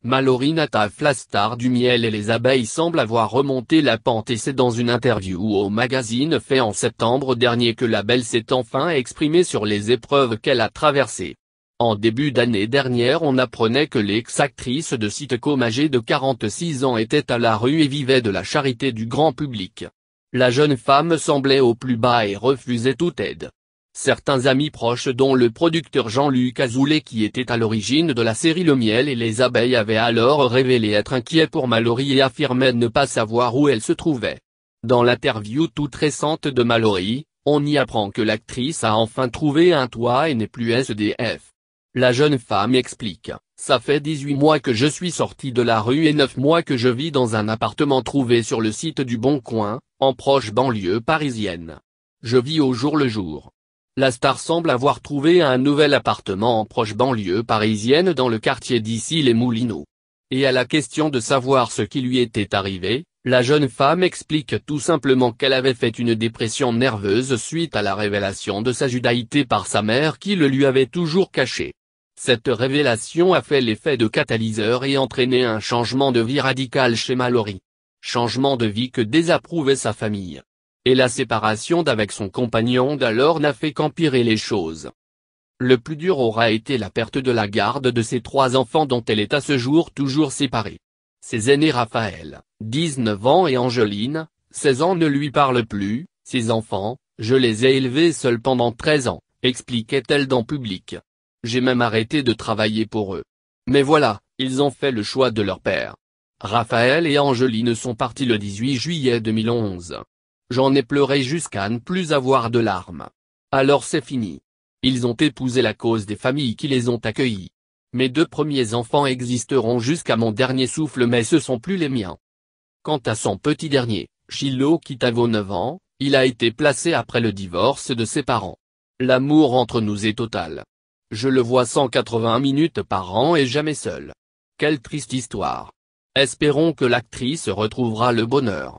Mallory Nataf, la star du miel et les abeilles, semble avoir remonté la pente, et c'est dans une interview au magazine Fait en septembre dernier que la belle s'est enfin exprimée sur les épreuves qu'elle a traversées. En début d'année dernière, on apprenait que l'ex-actrice de sitcom âgée de 46 ans était à la rue et vivait de la charité du grand public. La jeune femme semblait au plus bas et refusait toute aide. Certains amis proches, dont le producteur Jean-Luc Azoulay qui était à l'origine de la série Le miel et les abeilles, avaient alors révélé être inquiets pour Mallory et affirmaient ne pas savoir où elle se trouvait. Dans l'interview toute récente de Mallory, on y apprend que l'actrice a enfin trouvé un toit et n'est plus SDF. La jeune femme explique: « Ça fait 18 mois que je suis sortie de la rue et 9 mois que je vis dans un appartement trouvé sur le site du Bon Coin, en proche banlieue parisienne. Je vis au jour le jour. » La star semble avoir trouvé un nouvel appartement en proche banlieue parisienne dans le quartier d'Issy-les-Moulineaux. Et à la question de savoir ce qui lui était arrivé, la jeune femme explique tout simplement qu'elle avait fait une dépression nerveuse suite à la révélation de sa judaïté par sa mère qui le lui avait toujours caché. Cette révélation a fait l'effet de catalyseur et entraîné un changement de vie radical chez Mallory. Changement de vie que désapprouvait sa famille. Et la séparation d'avec son compagnon d'alors n'a fait qu'empirer les choses. Le plus dur aura été la perte de la garde de ses 3 enfants dont elle est à ce jour toujours séparée. Ses aînés Raphaël, 19 ans et Angeline, 16 ans ne lui parlent plus. Ses enfants, je les ai élevés seuls pendant 13 ans, expliquait-elle dans Public. J'ai même arrêté de travailler pour eux. Mais voilà, ils ont fait le choix de leur père. Raphaël et Angeline sont partis le 18 juillet 2011. J'en ai pleuré jusqu'à ne plus avoir de larmes. Alors c'est fini. Ils ont épousé la cause des familles qui les ont accueillis. Mes 2 premiers enfants existeront jusqu'à mon dernier souffle, mais ce sont plus les miens. Quant à son petit dernier, Shiloh Kitavo 9 ans, il a été placé après le divorce de ses parents. L'amour entre nous est total. Je le vois 180 minutes par an et jamais seul. Quelle triste histoire. Espérons que l'actrice retrouvera le bonheur.